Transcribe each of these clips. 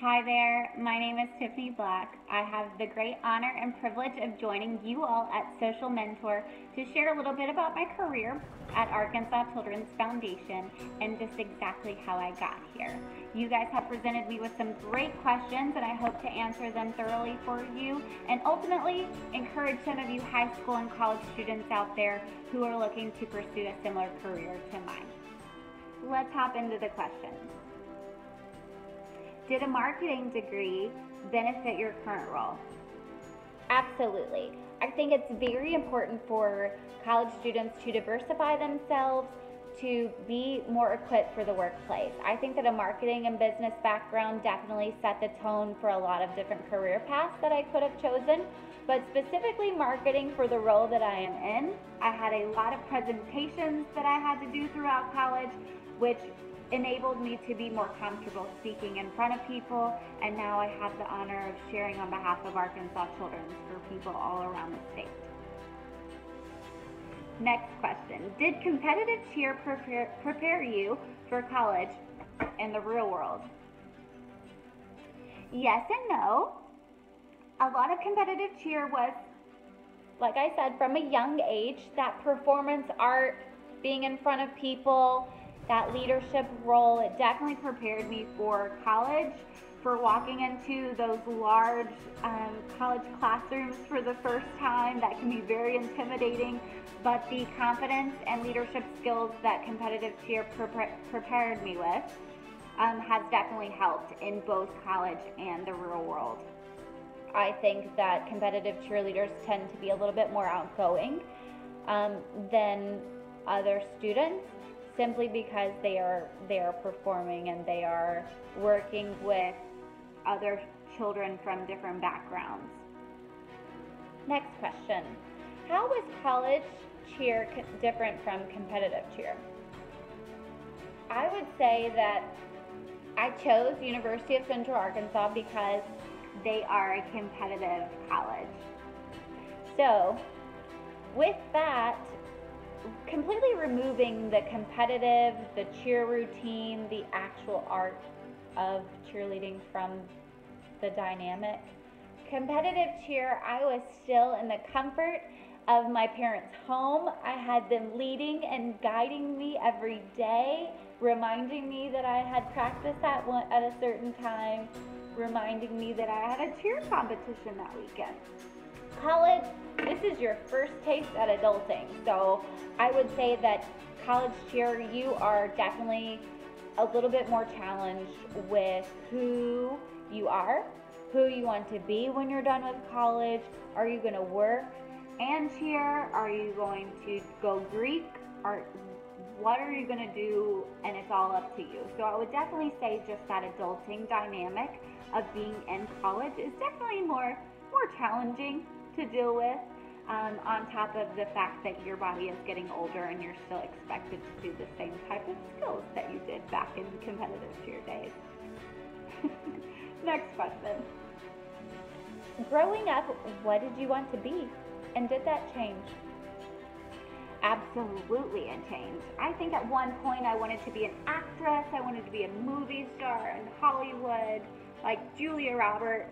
Hi there, my name is Tiffany Black. I have the great honor and privilege of joining you all at iSocialMentor to share a little bit about my career at Arkansas Children's Foundation and just exactly how I got here. You guys have presented me with some great questions and I hope to answer them thoroughly for you and ultimately encourage some of you high school and college students out there who are looking to pursue a similar career to mine. Let's hop into the questions. Did a marketing degree benefit your current role? Absolutely. I think it's very important for college students to diversify themselves, to be more equipped for the workplace. I think that a marketing and business background definitely set the tone for a lot of different career paths that I could have chosen, but specifically marketing for the role that I am in. I had a lot of presentations that I had to do throughout college, which enabled me to be more comfortable speaking in front of people, and now I have the honor of sharing on behalf of Arkansas Children's for people all around the state. Next question. Did competitive cheer prepare you for college and the real world? Yes and no. A lot of competitive cheer was, like I said, from a young age, that performance art, being in front of people, that leadership role. It definitely prepared me for college, for walking into those large college classrooms for the first time. That can be very intimidating, but the confidence and leadership skills that competitive cheer prepared me with has definitely helped in both college and the real world. I think that competitive cheerleaders tend to be a little bit more outgoing than other students, simply because they are performing and they are working with other children from different backgrounds. Next question. How was college cheer different from competitive cheer? I would say that I chose University of Central Arkansas because they are a competitive college. So with that, completely removing the competitive, the cheer routine, the actual art of cheerleading from the dynamic. Competitive cheer, I was still in the comfort of my parents' home. I had them leading and guiding me every day, reminding me that I had practice at a certain time, reminding me that I had a cheer competition that weekend. College, this is your first taste at adulting, so I would say that college cheer, you are definitely a little bit more challenged with who you are, who you want to be when you're done with college. Are you going to work and cheer? Are you going to go Greek? Or what are you going to do? And it's all up to you. So I would definitely say just that adulting dynamic of being in college is definitely more challenging to deal with, on top of the fact that your body is getting older and you're still expected to do the same type of skills that you did back in competitive cheer days. Next question. Growing up, what did you want to be? And did that change? Absolutely, it changed. I think at one point I wanted to be an actress. I wanted to be a movie star in Hollywood, like Julia Roberts.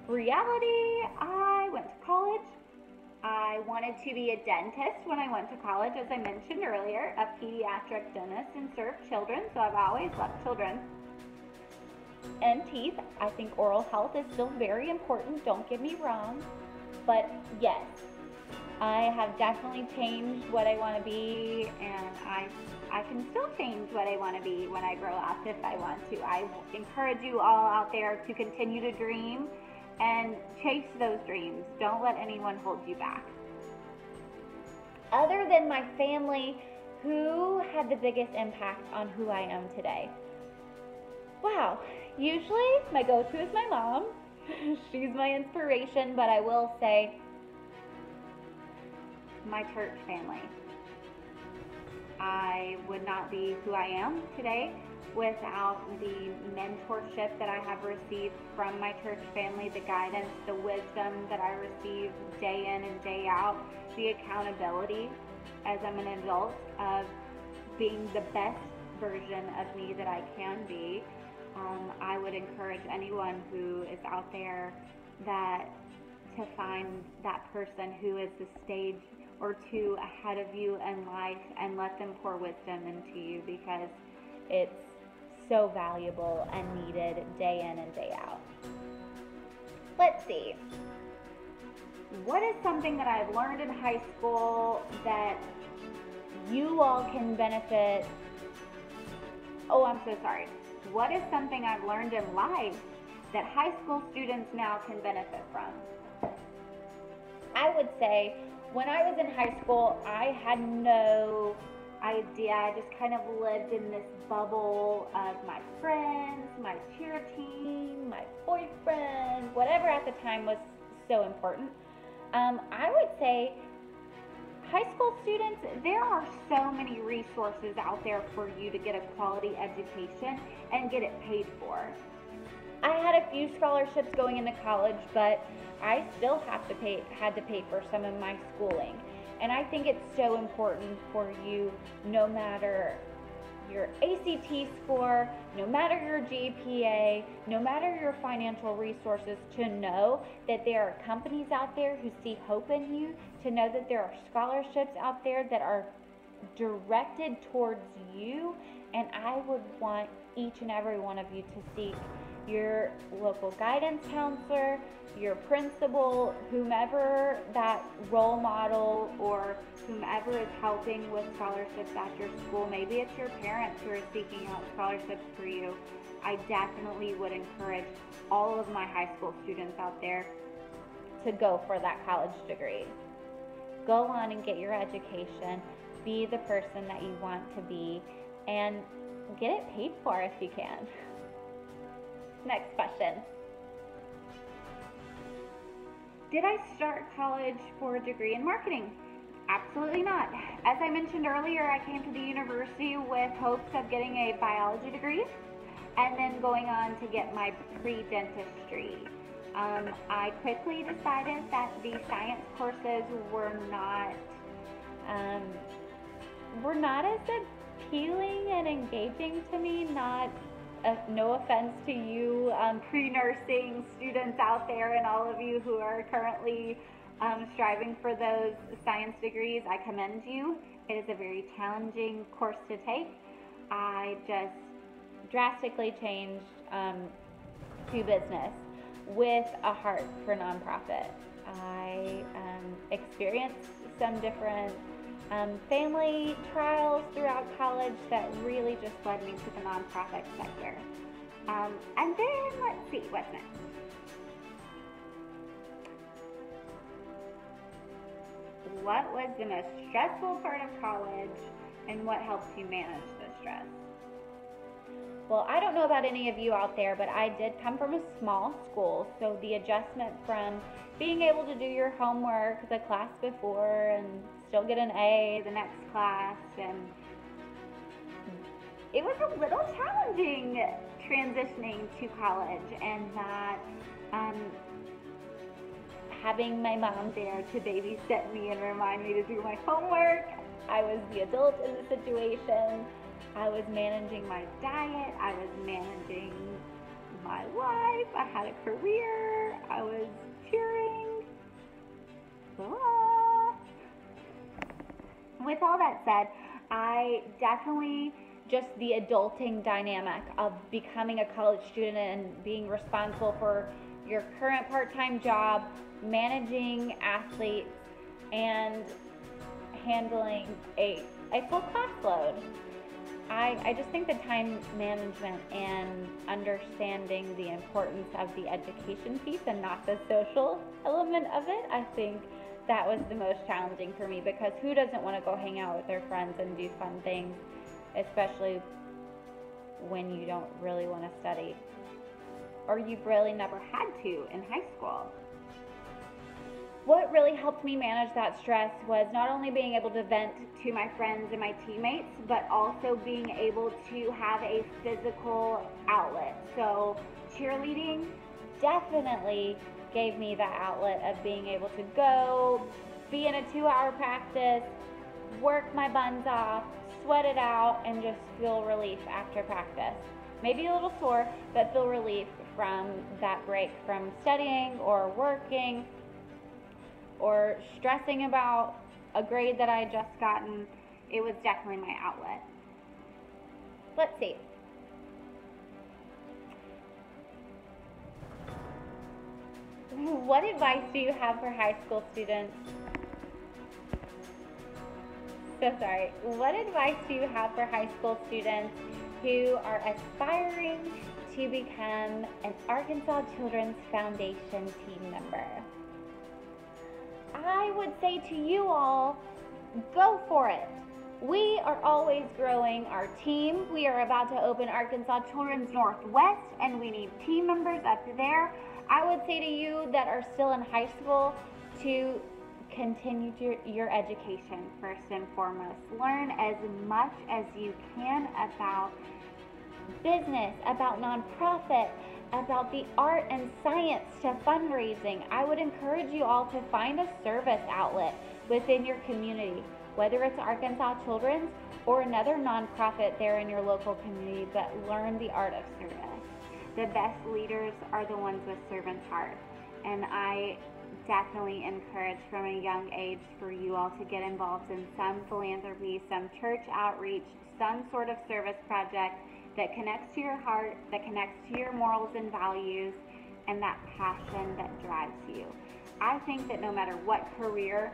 Reality, I went to college. I wanted to be a dentist when I went to college, as I mentioned earlier, a pediatric dentist and serve children, so I've always loved children. And teeth, I think oral health is still very important, don't get me wrong, but yes, I have definitely changed what I want to be, and I can still change what I want to be when I grow up if I want to. I encourage you all out there to continue to dream and chase those dreams. Don't let anyone hold you back. Other than my family, who had the biggest impact on who I am today? Wow, usually my go-to is my mom. She's my inspiration, but I will say my church family. I would not be who I am today without the mentorship that I have received from my church family, the guidance, the wisdom that I receive day in and day out, the accountability as I'm an adult of being the best version of me that I can be. I would encourage anyone who is out there that to find that person who is a stage or two ahead of you in life and let them pour wisdom into you, because it's so valuable and needed day in and day out. Let's see. What is something that I've learned in high school that you all can benefit? Oh, I'm so sorry. What is something I've learned in life that high school students now can benefit from? I would say when I was in high school, I had no idea. I just kind of lived in this bubble of my friends, my cheer team, my boyfriend, whatever at the time was so important. I would say high school students, there are so many resources out there for you to get a quality education and get it paid for. I had a few scholarships going into college, but I still had to pay for some of my schooling. And I think it's so important for you, no matter your ACT score, no matter your GPA, no matter your financial resources, to know that there are companies out there who see hope in you, to know that there are scholarships out there that are directed towards you. And I would want each and every one of you to seek your local guidance counselor, your principal, whomever that role model or whomever is helping with scholarships at your school. Maybe it's your parents who are seeking out scholarships for you. I definitely would encourage all of my high school students out there to go for that college degree. Go on and get your education. Be the person that you want to be and get it paid for if you can. Next question. Did I start college for a degree in marketing? Absolutely not. As I mentioned earlier, I came to the university with hopes of getting a biology degree and then going on to get my pre-dentistry. I quickly decided that the science courses were not as appealing and engaging to me. No offense to you pre-nursing students out there and all of you who are currently striving for those science degrees. I commend you. It is a very challenging course to take. I just drastically changed to business with a heart for nonprofit. I experienced some different family trials throughout college that really just led me to the nonprofit sector. And then, let's see, what's next? What was the most stressful part of college and what helped you manage the stress? Well, I don't know about any of you out there, but I did come from a small school, so the adjustment from being able to do your homework the class before and still get an A the next class, and it was a little challenging transitioning to college, and that having my mom there to babysit me and remind me to do my homework. I was the adult in the situation. I was managing my diet. I was managing my life. I had a career. I was cheering. With all that said, I definitely just the adulting dynamic of becoming a college student and being responsible for your current part-time job, managing athletes, and handling a full class load. I just think the time management and understanding the importance of the education piece and not the social element of it, I think that was the most challenging for me, because who doesn't want to go hang out with their friends and do fun things, especially when you don't really want to study or you've really never had to in high school. What really helped me manage that stress was not only being able to vent to my friends and my teammates, but also being able to have a physical outlet. So cheerleading definitely gave me that outlet of being able to go, be in a 2-hour practice, work my buns off, sweat it out and just feel relief after practice. Maybe a little sore, but feel relief from that break from studying or working or stressing about a grade that I had just gotten. It was definitely my outlet. Let's see. What advice do you have for high school students? So sorry. What advice do you have for high school students who are aspiring to become an Arkansas Children's Foundation team member? I would say to you all, go for it. We are always growing our team. We are about to open Arkansas Children's Northwest, and we need team members up there. I would say to you that are still in high school to continue your education first and foremost. Learn as much as you can about business, about nonprofit, about the art and science to fundraising. I would encourage you all to find a service outlet within your community, whether it's Arkansas Children's or another nonprofit there in your local community, but learn the art of service. The best leaders are the ones with servant's heart, and I definitely encourage from a young age for you all to get involved in some philanthropy, some church outreach, some sort of service project that connects to your heart, that connects to your morals and values, and that passion that drives you. I think that no matter what career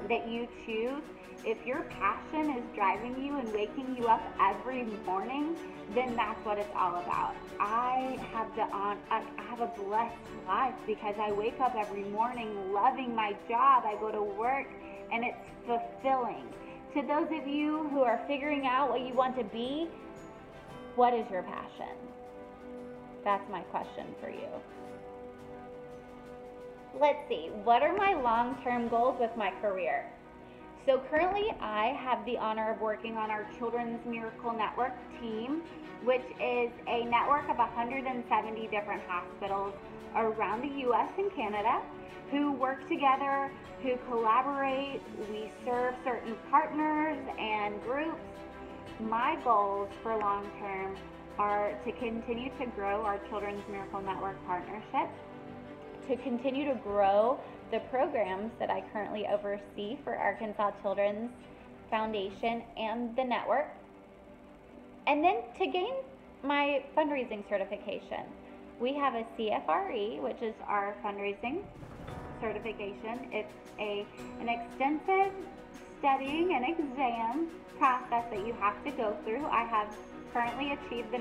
that you choose, if your passion is driving you and waking you up every morning, then that's what it's all about. I have a blessed life because I wake up every morning loving my job. I go to work and it's fulfilling. To those of you who are figuring out what you want to be, what is your passion? That's my question for you. Let's see, what are my long-term goals with my career? So currently I have the honor of working on our Children's Miracle Network team, which is a network of 170 different hospitals around the U.S. and Canada who work together, who collaborate. We serve certain partners and groups. My goals for long term are to continue to grow our Children's Miracle Network partnership, to continue to grow the programs that I currently oversee for Arkansas Children's Foundation and the network, and then to gain my fundraising certification. We have a CFRE, which is our fundraising certification. It's an extensive studying and exam process that you have to go through. I have currently achieved the